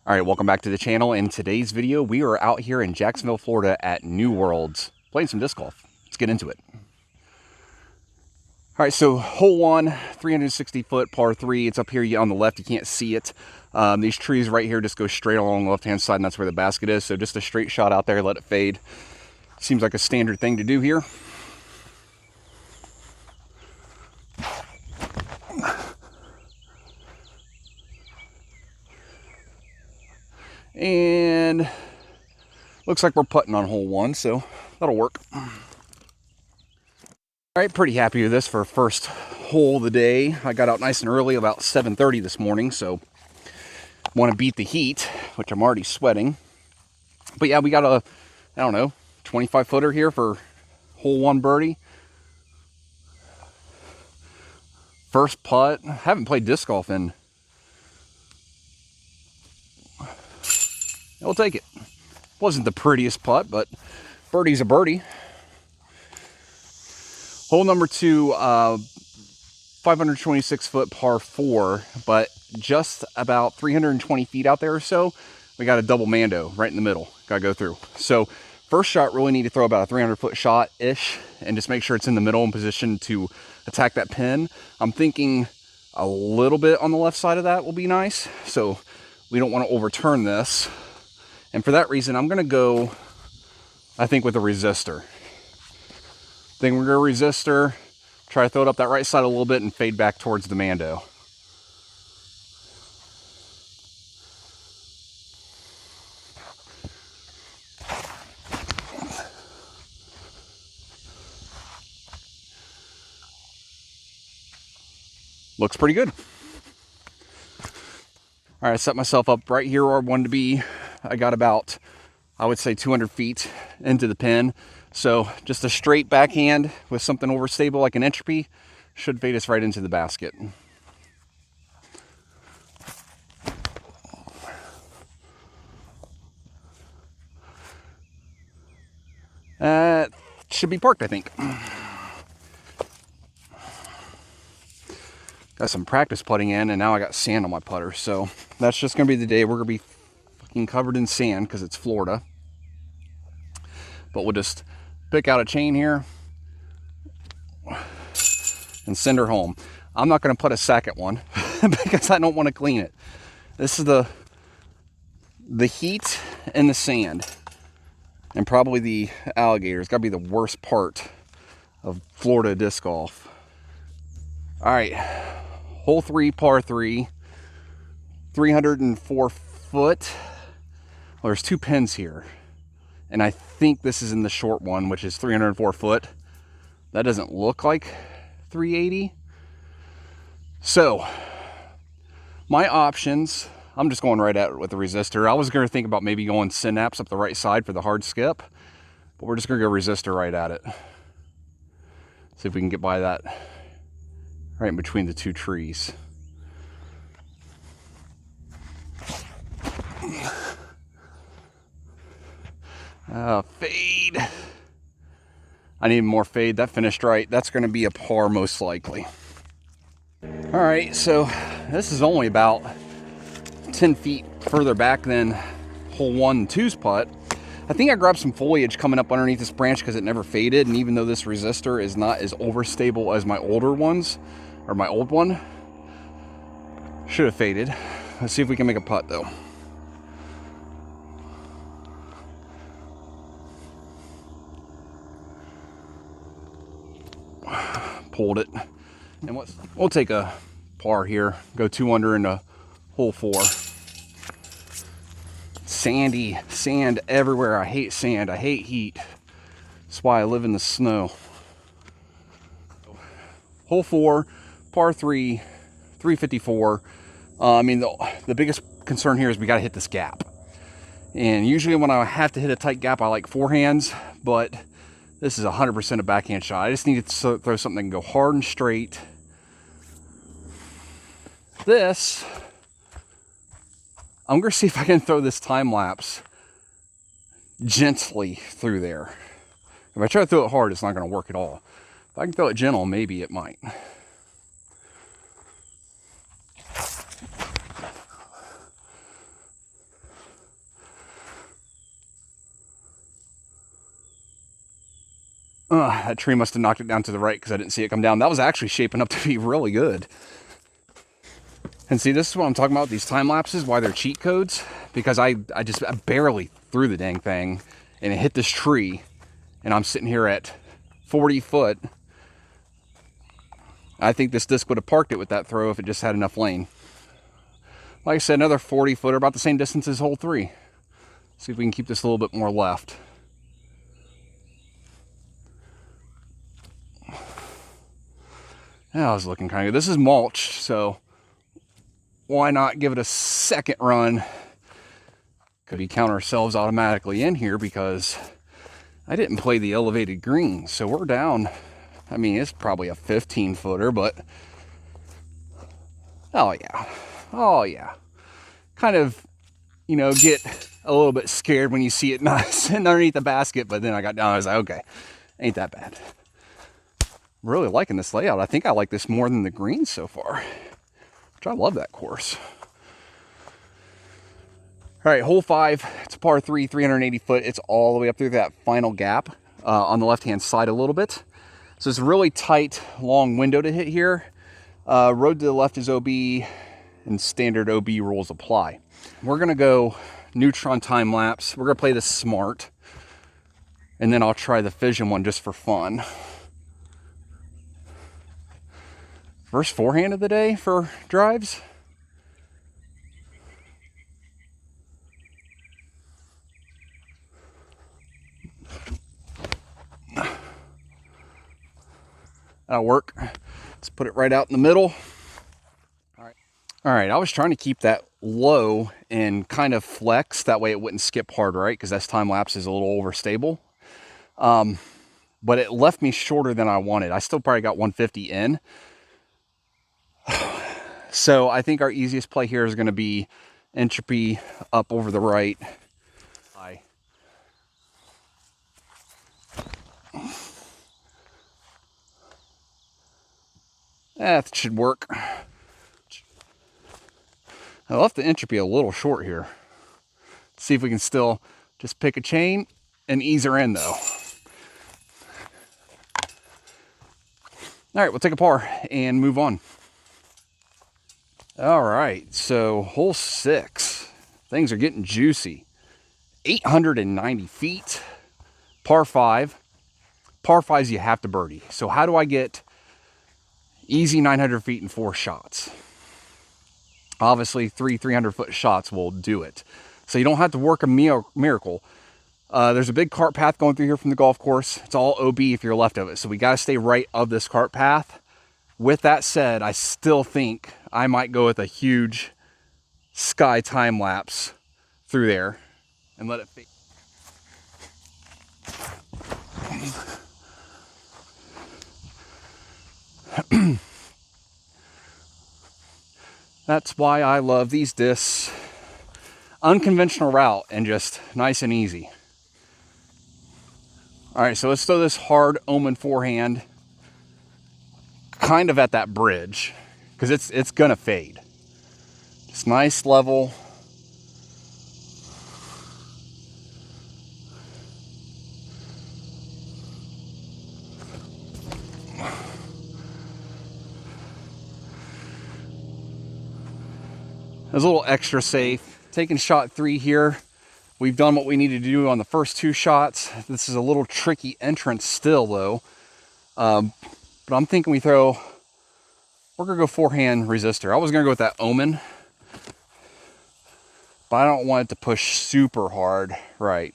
All right, welcome back to the channel. In today's video, we are out here in Jacksonville, Florida at New Worlds playing some disc golf. Let's get into it. All right, so hole one, 360-foot par 3. It's up here on the left. You can't see it. These trees right here just go straight along the left-hand side, and that's where the basket is. So just a straight shot out there, let it fade. Seems like a standard thing to do here. And looks like we're putting on hole one, so that'll work. All right, pretty happy with this for first hole of the day. I got out nice and early, about 7:30 this morning, so want to beat the heat, which I'm already sweating. But yeah, we got a, I don't know, 25-footer here for hole one birdie. First putt. I haven't played disc golf in. I'll take it. Wasn't the prettiest putt, but birdie's a birdie. Hole number two, 526-foot par 4, but just about 320 feet out there or so, we got a double mando right in the middle. Got to go through. So first shot, really need to throw about a 300-foot shot-ish and just make sure it's in the middle in position to attack that pin. I'm thinking a little bit on the left side of that will be nice. So we don't want to overturn this. And for that reason, I'm going to go, I think, with a resistor. I think we're going to resistor, try to throw it up that right side a little bit and fade back towards the mando. Looks pretty good. All right, I set myself up right here where I wanted to be. I got about, I would say, 200 feet into the pin. So just a straight backhand with something overstable like an entropy should fade us right into the basket. Should be parked, I think. Got some practice putting in, and now I got sand on my putter. So that's just going to be the day. We're going to be fucking covered in sand because it's Florida. But we'll just pick out a chain here and send her home. I'm not going to put a second one because I don't want to clean it. This is the heat and the sand and probably the alligators. Got to be the worst part of Florida disc golf. All right, hole 3, par 3, 304 foot. Well, there's two pins here. And I think this is in the short one, which is 304 foot. That doesn't look like 380. So, my options, I'm just going right at it with the resistor. I was going to think about maybe going synapse up the right side for the hard skip. But we're just going to go resistor right at it. See if we can get by that right in between the two trees. Fade. I need more fade. That finished right. That's going to be a par most likely. All right, so this is only about 10 feet further back than hole 1 and 2's putt. I think I grabbed some foliage coming up underneath this branch because it never faded, and even though this resistor is not as overstable as my older ones, or my old one, should have faded. Let's see if we can make a putt though. Pulled it. And we'll take a par here. Go 2 under into hole 4. Sandy, sand everywhere. I hate sand. I hate heat. That's why I live in the snow. Hole 4, par 3, 354. I mean, the biggest concern here is we got to hit this gap. And usually when I have to hit a tight gap, I like forehands, but this is 100% a backhand shot. I just need to throw something that can go hard and straight. This, I'm going to see if I can throw this time lapse gently through there. If I try to throw it hard, it's not going to work at all. If I can throw it gentle, maybe it might. That tree must have knocked it down to the right because I didn't see it come down. That was actually shaping up to be really good. And see, this is what I'm talking about, these time lapses, why they're cheat codes. Because I barely threw the dang thing and it hit this tree. And I'm sitting here at 40 foot. I think this disc would have parked it with that throw if it just had enough lane. Like I said, another 40 foot, or about the same distance as hole 3. See if we can keep this a little bit more left. That was looking kind of good. This is mulch, so why not give it a second run? Could we count ourselves automatically in here because I didn't play the elevated green. So we're down. I mean, it's probably a 15 footer, but oh yeah. Oh yeah. Kind of, you know, get a little bit scared when you see it not sitting underneath the basket, but then I got down, I was like, okay, ain't that bad. Really liking this layout. I think I like this more than the green so far, which I love that course. All right, hole 5, it's a par 3, 380 foot. It's all the way up through that final gap on the left-hand side a little bit. So it's a really tight, long window to hit here. Road to the left is OB, and standard OB rules apply. We're gonna go neutron time lapse. We're gonna play this smart, and then I'll try the fission one just for fun. First forehand of the day for drives. That'll work. Let's put it right out in the middle. All right, I was trying to keep that low and kind of flex. That way it wouldn't skip hard, right? Because this time lapse is a little overstable. But it left me shorter than I wanted. I still probably got 150 in. So I think our easiest play here is going to be entropy up over the right. That should work. I left the entropy a little short here. Let's see if we can still just pick a chain and ease her in though. All right, we'll take a par and move on. All right, so hole 6. Things are getting juicy. 890 feet, par 5. Par 5s you have to birdie. So how do I get easy 900 feet in 4 shots? Obviously, 300-foot shots will do it. So you don't have to work a miracle. There's a big cart path going through here from the golf course. It's all OB if you're left of it. So we got to stay right of this cart path. With that said, I still think I might go with a huge sky time lapse through there and let it fade. That's why I love these discs. Unconventional route and just nice and easy. All right, so let's throw this hard omen forehand kind of at that bridge because it's gonna fade. Just nice level. It's a little extra safe. Taking shot 3 here. We've done what we needed to do on the first 2 shots. This is a little tricky entrance still though. But I'm thinking we're gonna go forehand resistor. I was gonna go with that omen, but I don't want it to push super hard, right?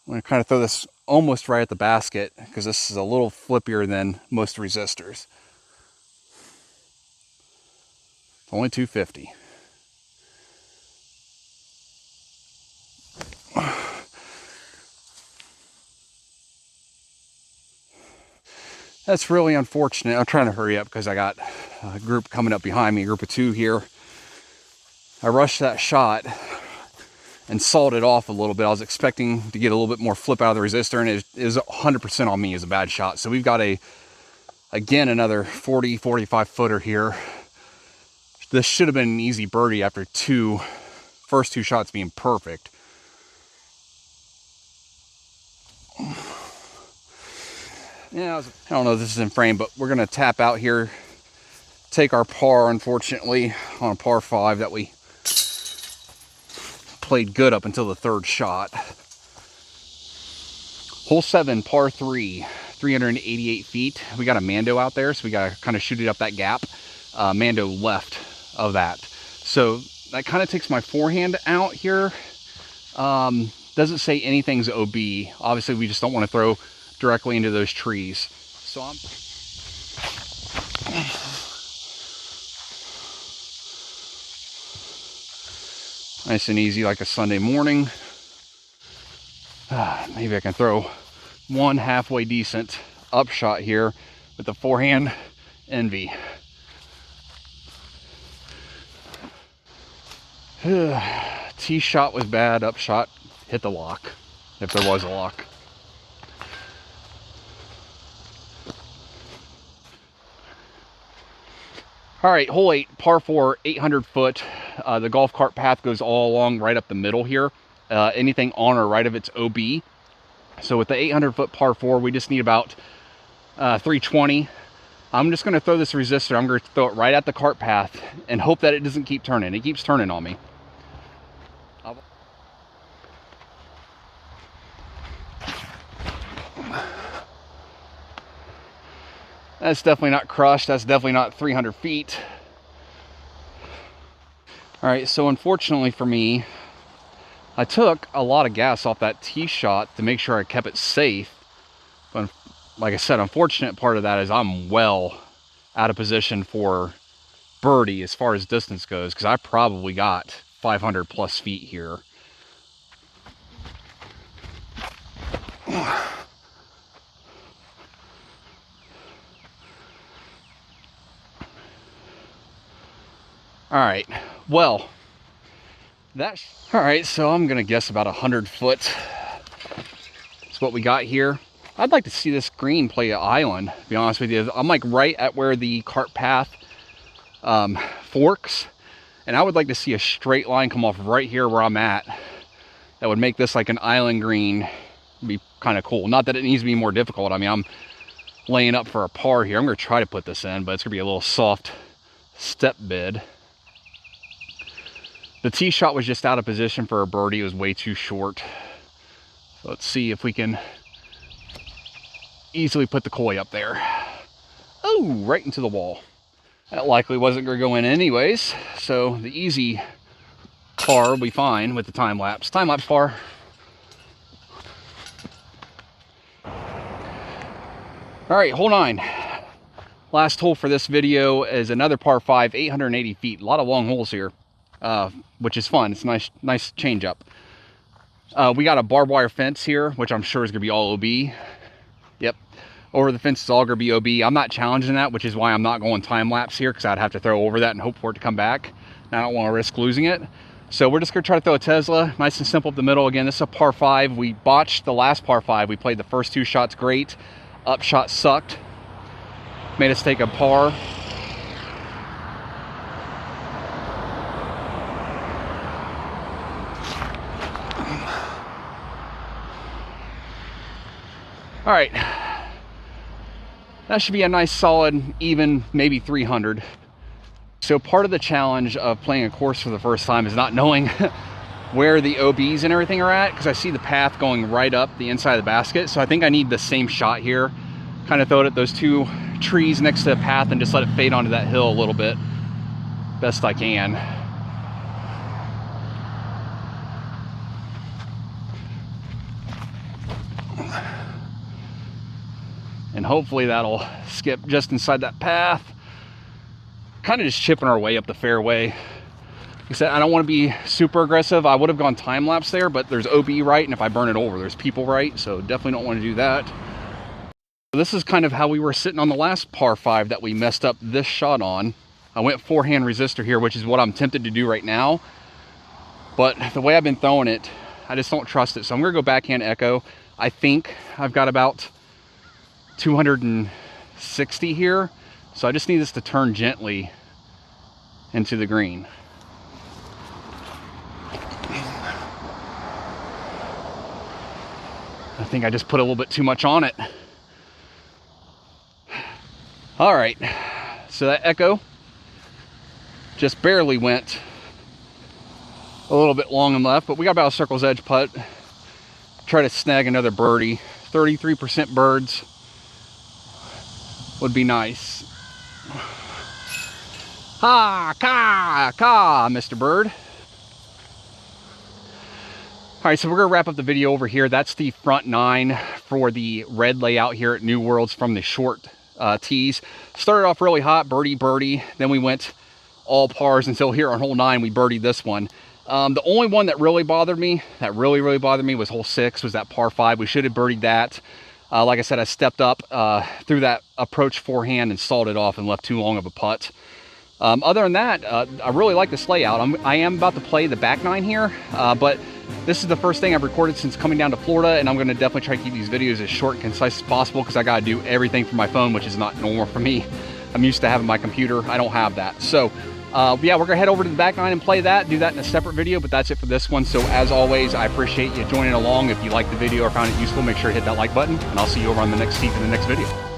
I'm gonna kind of throw this almost right at the basket because this is a little flippier than most resistors. It's only 250. That's really unfortunate. I'm trying to hurry up because I got a group coming up behind me, a group of 2 here. I rushed that shot and sawed it off a little bit. I was expecting to get a little bit more flip out of the resistor, and it is 100% on me as a bad shot. So we've got again, another 40, 45 footer here. This should have been an easy birdie after first two shots being perfect. Yeah, I don't know if this is in frame, but we're gonna tap out here, take our par, unfortunately, on a par 5 that we played good up until the 3rd shot. Hole 7, par 3, 388 feet. We got a Mando out there, so we gotta kind of shoot it up that gap. Mando left of that. So that kind of takes my forehand out here. Doesn't say anything's OB. Obviously, we just don't want to throw directly into those trees. So I'm... nice and easy like a Sunday morning. Maybe I can throw one halfway decent upshot here with the forehand envy. Tee shot was bad, upshot hit the lock, if there was a lock. All right, hole 8, par 4, 800 foot. The golf cart path goes all along right up the middle here. Anything on or right of it's OB. So with the 800 foot par 4, we just need about 320. I'm just gonna throw this resistor, I'm gonna throw it right at the cart path and hope that it doesn't keep turning. It keeps turning on me. That's definitely not crushed. That's definitely not 300 feet. All right, so unfortunately for me, I took a lot of gas off that tee shot to make sure I kept it safe. But like I said, unfortunate part of that is I'm well out of position for birdie as far as distance goes, because I probably got 500 plus feet here. All right, well, all right, so I'm gonna guess about 100 foot is what we got here. I'd like to see this green play an island, to be honest with you. I'm like right at where the cart path forks, and I would like to see a straight line come off right here where I'm at. That would make this like an island green. It'd be kind of cool. Not that it needs to be more difficult. I mean, I'm laying up for a par here. I'm gonna try to put this in, but it's gonna be a little soft step bid. The tee shot was just out of position for a birdie. It was way too short. So let's see if we can easily put the koi up there. Oh, right into the wall. That likely wasn't gonna go in anyways. So the easy par will be fine with the time lapse. Time lapse par. All right, hole 9. Last hole for this video is another par 5, 880 feet. A lot of long holes here. Which is fun. It's a nice change up. We got a barbed wire fence here, which I'm sure is gonna be all OB. Yep, over the fence is all gonna be OB. I'm not challenging that, which is why I'm not going time lapse here, because I'd have to throw over that and hope for it to come back. And I don't want to risk losing it. So we're just gonna try to throw a Tesla, nice and simple up the middle. Again, this is a par 5. We botched the last par 5. We played the first 2 shots great. Upshot sucked. Made us take a par. All right, that should be a nice solid, even, maybe 300. So part of the challenge of playing a course for the first time is not knowing where the OBs and everything are at, because I see the path going right up the inside of the basket. So I think I need the same shot here. Kind of throw it at those 2 trees next to the path and just let it fade onto that hill a little bit, best I can. And hopefully that'll skip just inside that path. Kind of just chipping our way up the fairway. Like I said, I don't want to be super aggressive. I would have gone time lapse there, but there's OB right, and if I burn it over, there's people right, so definitely don't want to do that. This is kind of how we were sitting on the last par 5 that we messed up this shot on. I went forehand resistor here, which is what I'm tempted to do right now. But the way I've been throwing it, I just don't trust it. So I'm gonna go backhand echo. I think I've got about 260 here, so I just need this to turn gently into the green. I think I just put a little bit too much on it. All right, so that echo just barely went a little bit long and left, but we got about a circle's edge putt. Try to snag another birdie. 33% birds would be nice. Ha, ka, Mr. Bird. All right, so we're gonna wrap up the video over here. That's the front 9 for the red layout here at New Worlds from the short tees. Started off really hot, birdie, then we went all pars until here on hole 9, we birdied this one. The only one that really bothered me, really bothered me, was hole 6, was that par 5. We should have birdied that. Like I said, I stepped up through that approach forehand and stalled it off and left too long of a putt. Other than that, I really like this layout. I am about to play the back 9 here, but this is the first thing I've recorded since coming down to Florida, and I'm going to definitely try to keep these videos as short and concise as possible because I got to do everything from my phone, which is not normal for me. I'm used to having my computer. I don't have that. So yeah, we're gonna head over to the back 9 and play that, do that in a separate video, but that's it for this one. So as always, I appreciate you joining along. If you liked the video or found it useful, make sure to hit that like button, and I'll see you over on the next seat in the next video.